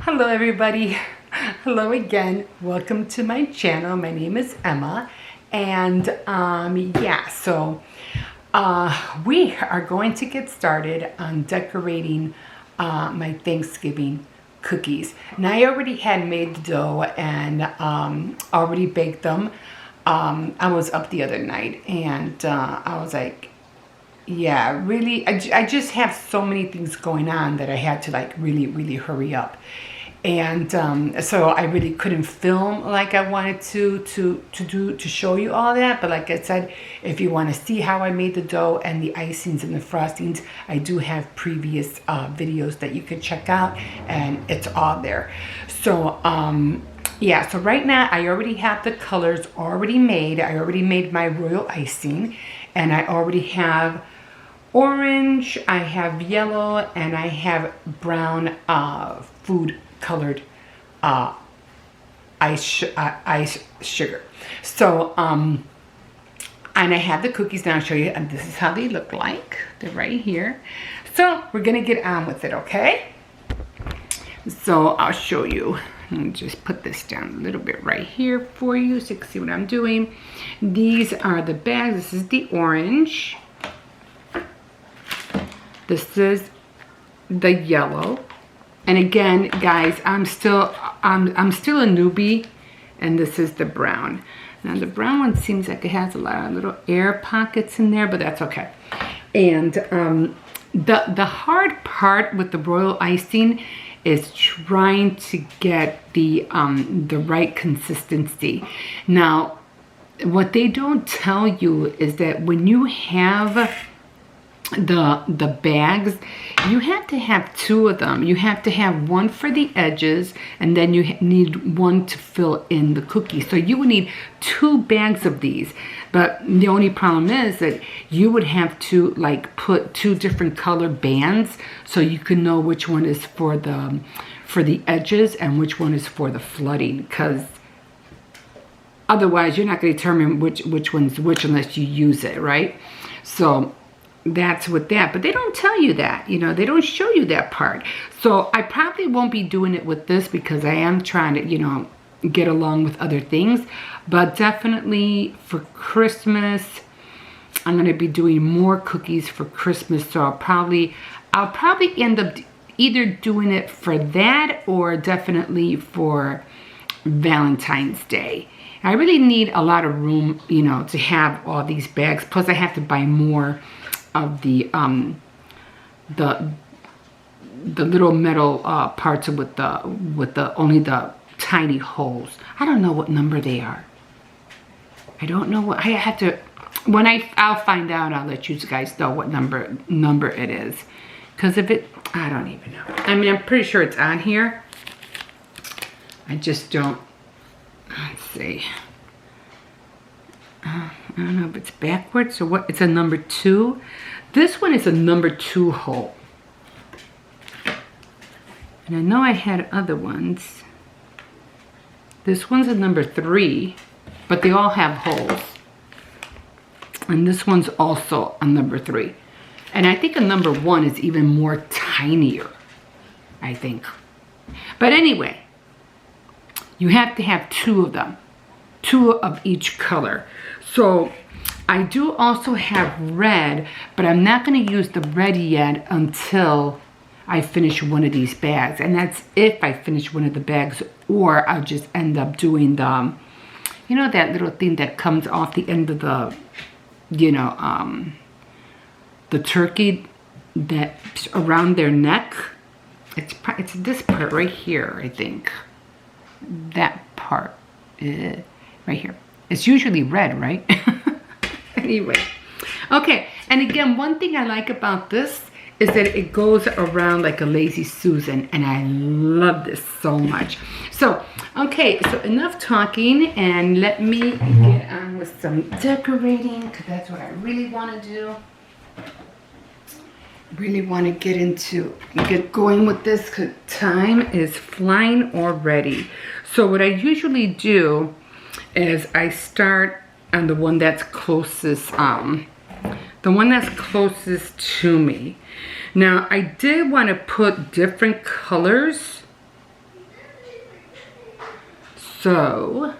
Hello everybody. Hello again. Welcome to my channel. My name is Emma, and we are going to get started on decorating my Thanksgiving cookies. Now I already had made the dough and already baked them. I was up the other night and I was like, yeah, really, I just have so many things going on that I had to like really hurry up. And so I really couldn't film like I wanted to show you all that. But like I said, if you want to see how I made the dough and the icings and the frostings, I do have previous videos that you can check out, and it's all there. So yeah, so right now I already have the colors already made. I already made my royal icing, and I already have orange, I have yellow, and I have brown food colored ice sugar. So and I have the cookies now. I'll show you, and this is how they look like. They're right here. So we're gonna get on with it, okay? So I'll show you. Let me just put this down a little bit right here for you so you can see what I'm doing. These are the bags. This is the orange. This is the yellow. And again, guys, I'm still a newbie, and this is the brown. Now the brown one seems like it has a lot of little air pockets in there, but that's okay. And the hard part with the royal icing is trying to get the right consistency. Now, what they don't tell you is that when you have the bags, you have to have two of them. You have to have one for the edges, and then you need one to fill in the cookie. So you would need two bags of these. But the only problem is that you would have to like put two different color bands so you can know which one is for the edges and which one is for the flooding, because otherwise you're not going to determine which one's which unless you use it, right? So that's with that, but they don't tell you that, you know, they don't show you that part. So I probably won't be doing it with this because I am trying to, you know, get along with other things. But definitely for Christmas, I'm going to be doing more cookies for Christmas. So I'll probably end up either doing it for that or definitely for Valentine's Day. I really need a lot of room, you know, to have all these bags. Plus I have to buy more of the little metal parts with the only the tiny holes. I don't know what number they are. I don't know what I have to. When I'll find out. I'll let you guys know what number it is. Because if it, I don't even know. I mean, I'm pretty sure it's on here. I just don't. Let's see. I don't know if it's backwards or what. It's a number 2. This one is a number 2 hole. And I know I had other ones. This one's a number 3, but they all have holes. And this one's also a number 3. And I think a number 1 is even more tinier, I think. But anyway, you have to have 2 of them. 2 of each color. So I do also have red, but I'm not going to use the red yet until I finish one of these bags. And that's if I finish one of the bags, or I'll just end up doing the, you know, that little thing that comes off the end of the, you know, the turkey that's around their neck. It's this part right here, I think. That part. Right here. It's usually red, right? Anyway. Okay. And again, one thing I like about this is that it goes around like a Lazy Susan. And I love this so much. So, okay. So enough talking. And let me get on with some decorating. Because that's what I really want to do. Really want to get going with this. Because time is flying already. So what I usually do is I start on the one that's closest, to me. Now I did want to put different colors So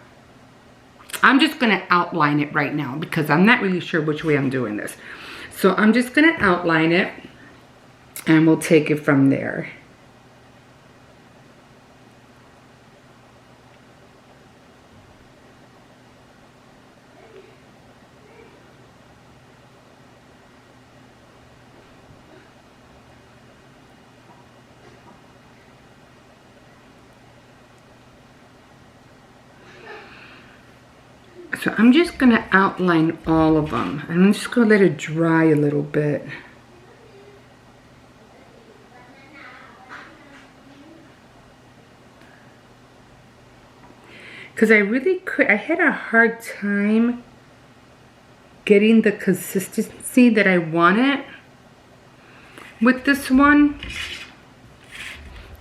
I'm just going to outline it right now because I'm not really sure which way I'm doing this. So I'm just going to outline it and we'll take it from there. So I'm just going to outline all of them. And I'm just going to let it dry a little bit. Because I had a hard time getting the consistency that I wanted with this one.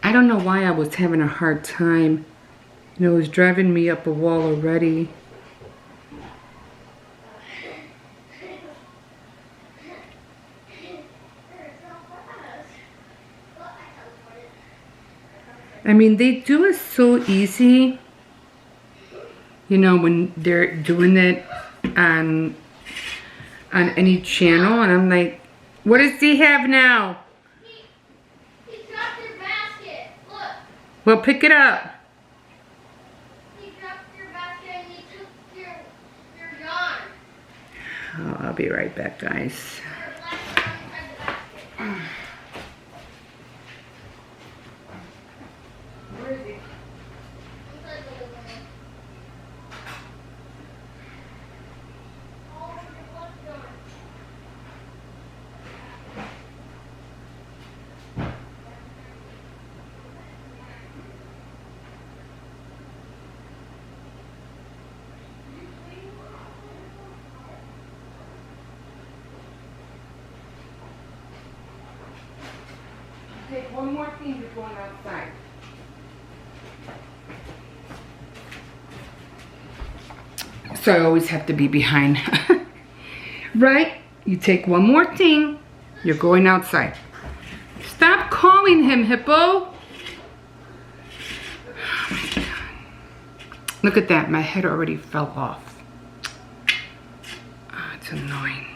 I don't know why I was having a hard time. You know, it was driving me up a wall already. I mean, they do it so easy, you know, when they're doing it on any channel, and I'm like, what does he have now? He dropped your basket. Look. Well, pick it up. He dropped your basket and he took your yarn. Oh, I'll be right back, guys. Your last yarn inside the basket. Where is he? Inside the living room. All over your left yarn. Take one more thing before going outside. So I always have to be behind. Right? You take one more thing, you're going outside. Stop calling him, Hippo. Oh my God. Look at that, my head already fell off. Oh, it's annoying.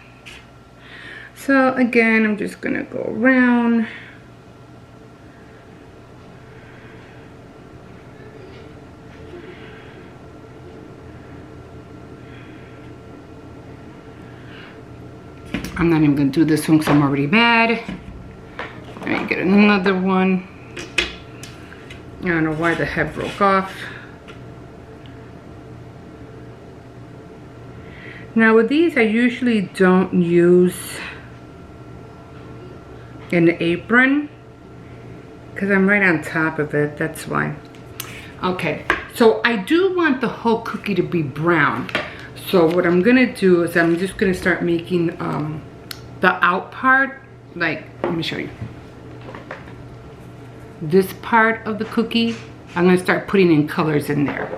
So again, I'm just gonna go around. I'm not even gonna do this one because I'm already mad. I get another one. I don't know why the head broke off. Now with these, I usually don't use an apron because I'm right on top of it, that's why. Okay, so I do want the whole cookie to be brown. So what I'm gonna do is I'm just gonna start making the out part, like, let me show you. This part of the cookie, I'm gonna start putting in colors in there.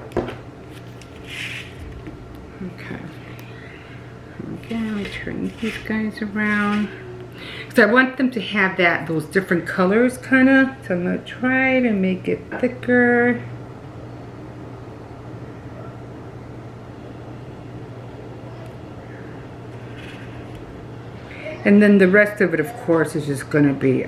Okay. Again, I'm turning these guys around. So I want them to have those different colors kinda. So I'm gonna try to make it thicker. And then the rest of it, of course, is just gonna be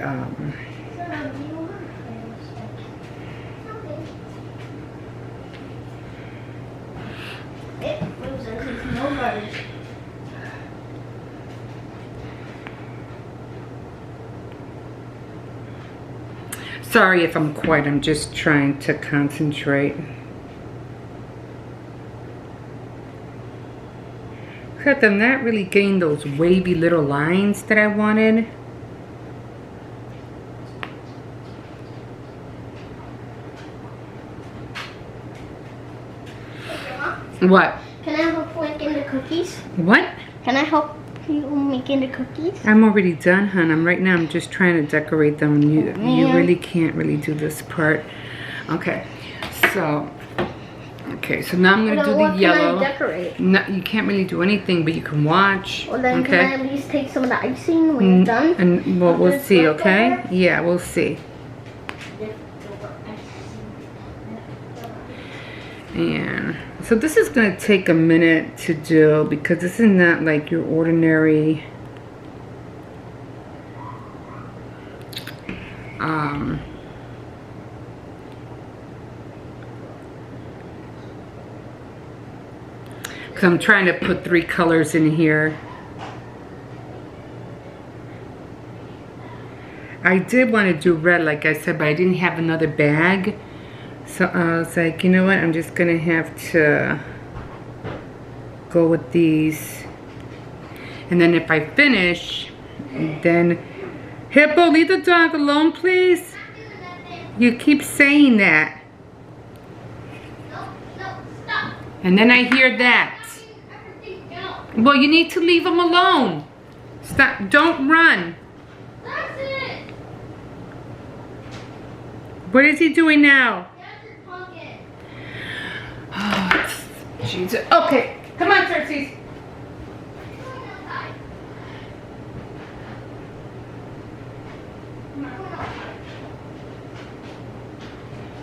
sorry if I'm quiet, I'm just trying to concentrate. Except I'm not really getting those wavy little lines that I wanted. What? Can I help making the cookies? What? Can I help you making the cookies? I'm already done, hon. Right now I'm just trying to decorate them. You really can't really do this part. Okay, so now I'm gonna do the yellow. Can I decorate? No, you can't really do anything, but you can watch. Well, then okay. Can I at least take some of the icing when it's done? And we'll see. Okay? Yeah, we'll see. And so this is going to take a minute to do because this is not like your ordinary because I'm trying to put 3 colors in here. I did want to do red like I said, but I didn't have another bag. So I was like, you know what, I'm just gonna have to go with these. And then if I finish, then Hippo, leave the dog alone, please. You keep saying that. No, stop. And then I hear that. Everything down. Well, you need to leave him alone. Stop, don't run. That's it. What is he doing now? That's your pumpkin. Oh, Jesus. Okay, come on, Cersei. Going outside. Going outside.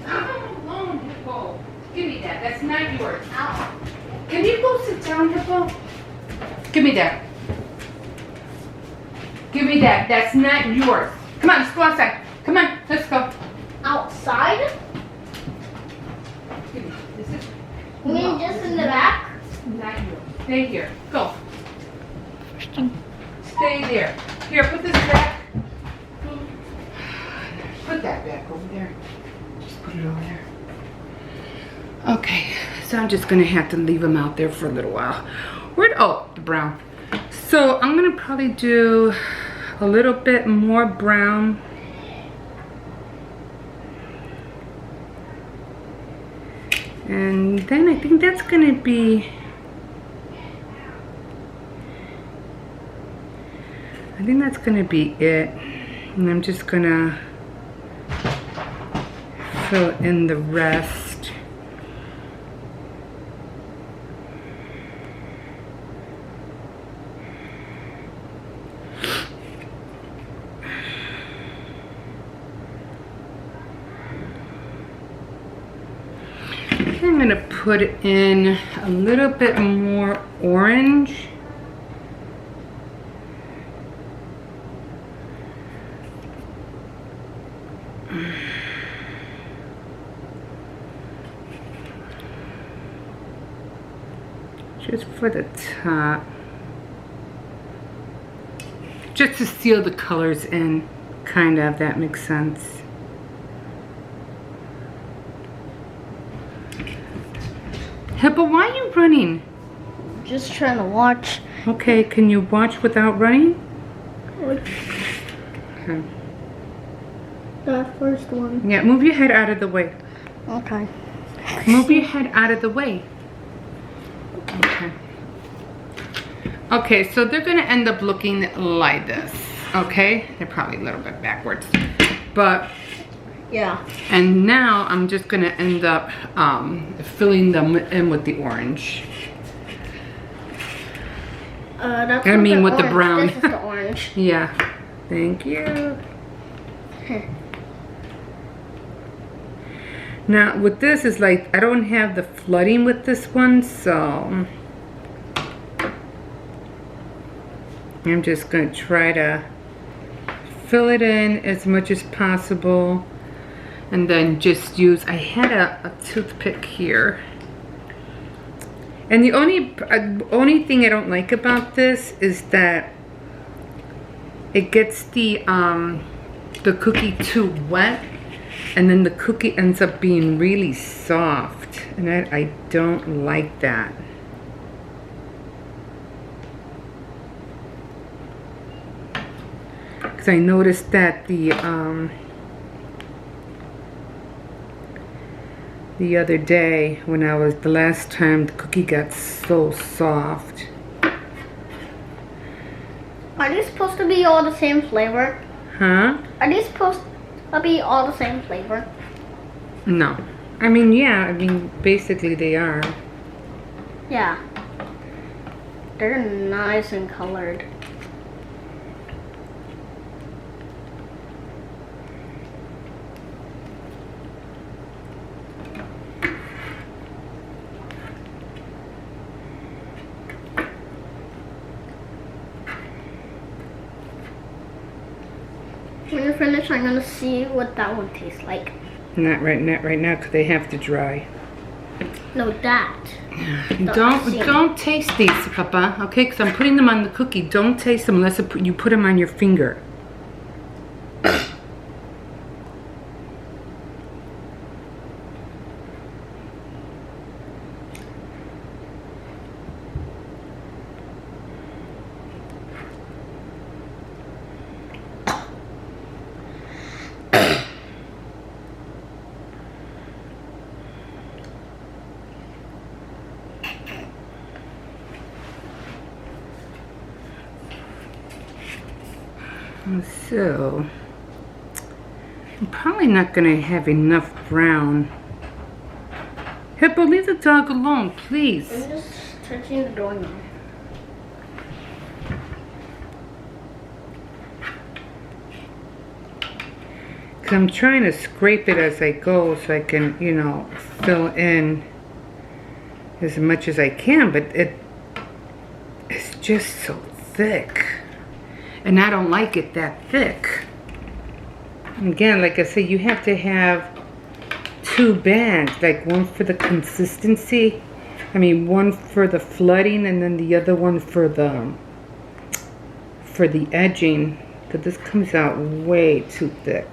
I'm alone, Hippo. Give me that. That's not yours. Ow. Can you go sit down, Hippo? Give me that. Give me that. That's not yours. Come on, let's go outside. Come on, let's go. Outside? Give me. This is You mean just in the back? not yours. Stay here. Go. Stay there. Here, put this back. Put that back over there. Just put it over there. Okay, so I'm just gonna have to leave him out there for a little while. Oh, the brown. So I'm gonna probably do a little bit more brown. And then I think that's gonna be, it. And I'm just gonna fill in the rest. I'm gonna put in a little bit more orange. Just for the top. Just to seal the colors in, kind of, if that makes sense. Hippo, why are you running? Just trying to watch. Okay, can you watch without running? Okay. That first one. Yeah, move your head out of the way. Okay. Move your head out of the way. Okay. Okay, so they're gonna end up looking like this. Okay? They're probably a little bit backwards. But Yeah. and now I'm just gonna end up filling them in with the orange. That's I mean, not with the orange. brown. This is the orange. Yeah. Thank you. Now with this is like I don't have the flooding with this one, so I'm just gonna try to fill it in as much as possible. And then just use, I had a toothpick here. And the only thing I don't like about this is that it gets the cookie too wet. And then the cookie ends up being really soft. And I don't like that. Because I noticed that the other day when the last time the cookie got so soft. Are these supposed to be all the same flavor? Huh? Are these supposed to be all the same flavor? No. I mean, yeah, I mean, basically they are. Yeah. They're nice and colored. finished, I'm gonna see what that one tastes like. Not right now, because they have to dry. No, that. Don't taste these, Papa. Okay, because I'm putting them on the cookie. Don't taste them unless you put them on your finger. So, I'm probably not going to have enough brown. Hippo, leave the dog alone, please. I'm just touching the doorknob. Because I'm trying to scrape it as I go so I can, you know, fill in as much as I can, but it's just so thick. And I don't like it that thick. Again, like I said, you have to have 2 bags, like one for the consistency. I mean, one for the flooding and then the other one for the edging. But this comes out way too thick.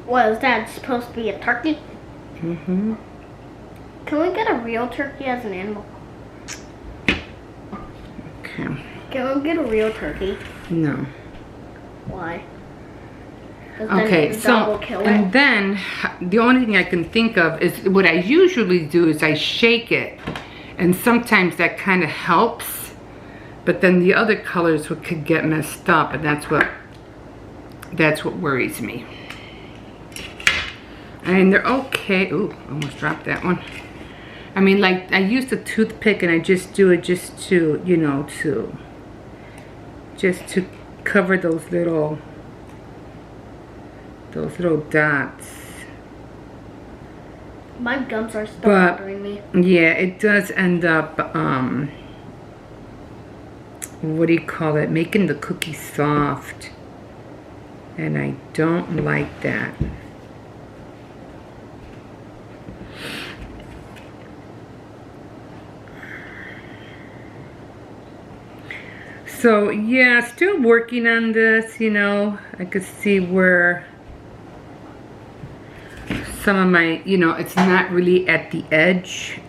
What is that? It's supposed to be a turkey? Mm-hmm. Can we get a real turkey as an animal? Okay. Can we get a real turkey? No. Why? 'Cause then Okay, the dog so, will kill and it. then the only thing I can think of is what I usually do is I shake it. And sometimes that kind of helps. But then the other colors could get messed up, and that's what worries me. And they're okay. Ooh, almost dropped that one. I mean, like, I used a toothpick and I just do it just to, you know, just to cover those little dots. My gums are still But bothering me. yeah, it does end up, what do you call it? Making the cookie soft. And I don't like that. So yeah, still working on this, you know. I could see where some of my, you know, it's not really at the edge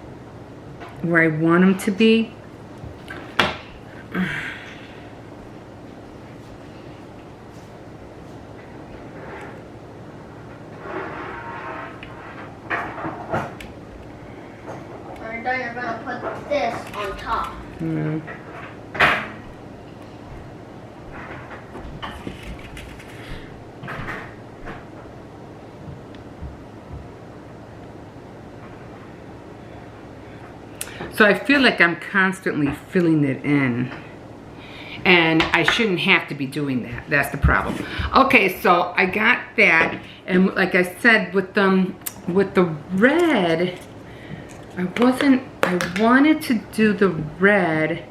where I want them to be. And then you're gonna put this on top. Mm. So I feel like I'm constantly filling it in. And I shouldn't have to be doing that. That's the problem. Okay, so I got that. And like I said, with the red, I wanted to do the red,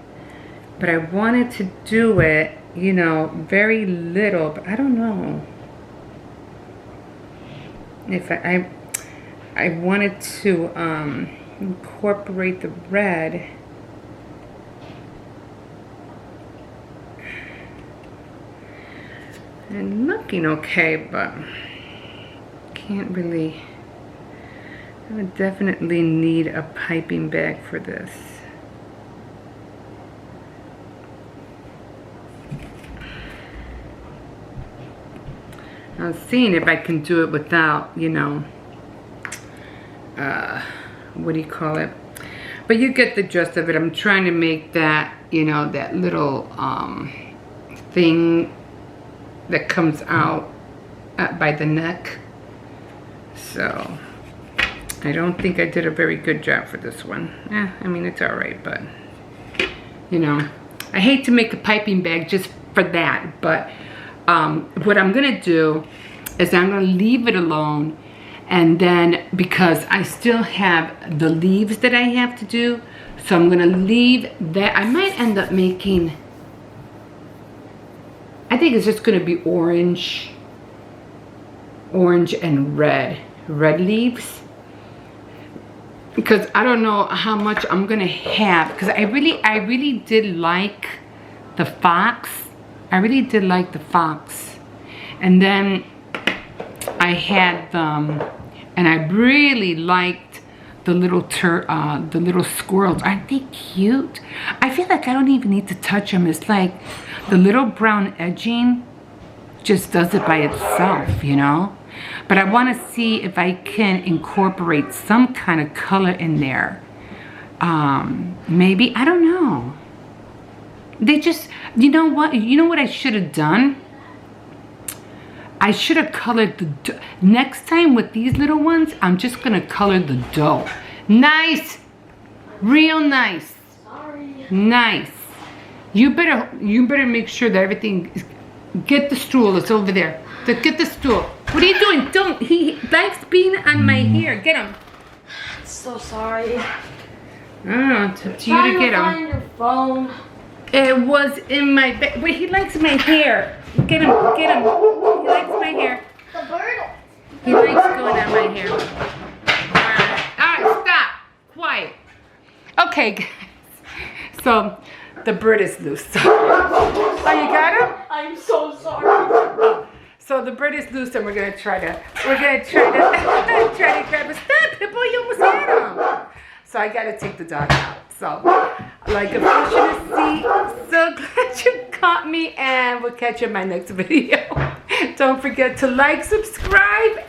but I wanted to do it, you know, very little, but I don't know. If I wanted to incorporate the red. And looking okay, but can't really. I would definitely need a piping bag for this. I was seeing if I can do it without, you know, what do you call it? But you get the gist of it. I'm trying to make that, you know, that little thing that comes out by the neck. So I don't think I did a very good job for this one. I mean, it's all right, but you know, I hate to make a piping bag just for that, but what I'm gonna do is I'm gonna leave it alone, and then because I still have the leaves that I have to do, so I'm gonna leave that. I might end up making I think it's just gonna be orange and red leaves, because I don't know how much I'm gonna have, because I really did like the fox. I really did like the fox. And then I had them, and I really liked the little squirrels. Aren't they cute? I feel like I don't even need to touch them. It's like the little brown edging just does it by itself, you know? But I want to see if I can incorporate some kind of color in there. Maybe, I don't know. They just, you know what I should have done? I should have colored the dough. Next time with these little ones, I'm just gonna color the dough. Nice, real nice. Sorry. Nice. You better make sure that everything is, get the stool, it's over there. Get the stool. What are you doing? Don't, he likes being on my hair. Get him. So sorry. I don't know, it's up to you to get him. Find your phone. It was in my bag. Wait, he likes my hair. Get him, get him. He likes my hair. The bird. He likes going on my hair. Alright, stop. Quiet. Okay, guys. So, the bird is loose. Oh, you got him? I'm so sorry. So the bird is loose, and we're gonna try to try to grab him. Stop, Pippo, you almost had him. So I gotta take the dog out. So, like a fish in a sea. So glad you caught me, and we'll catch you in my next video. Don't forget to like, subscribe,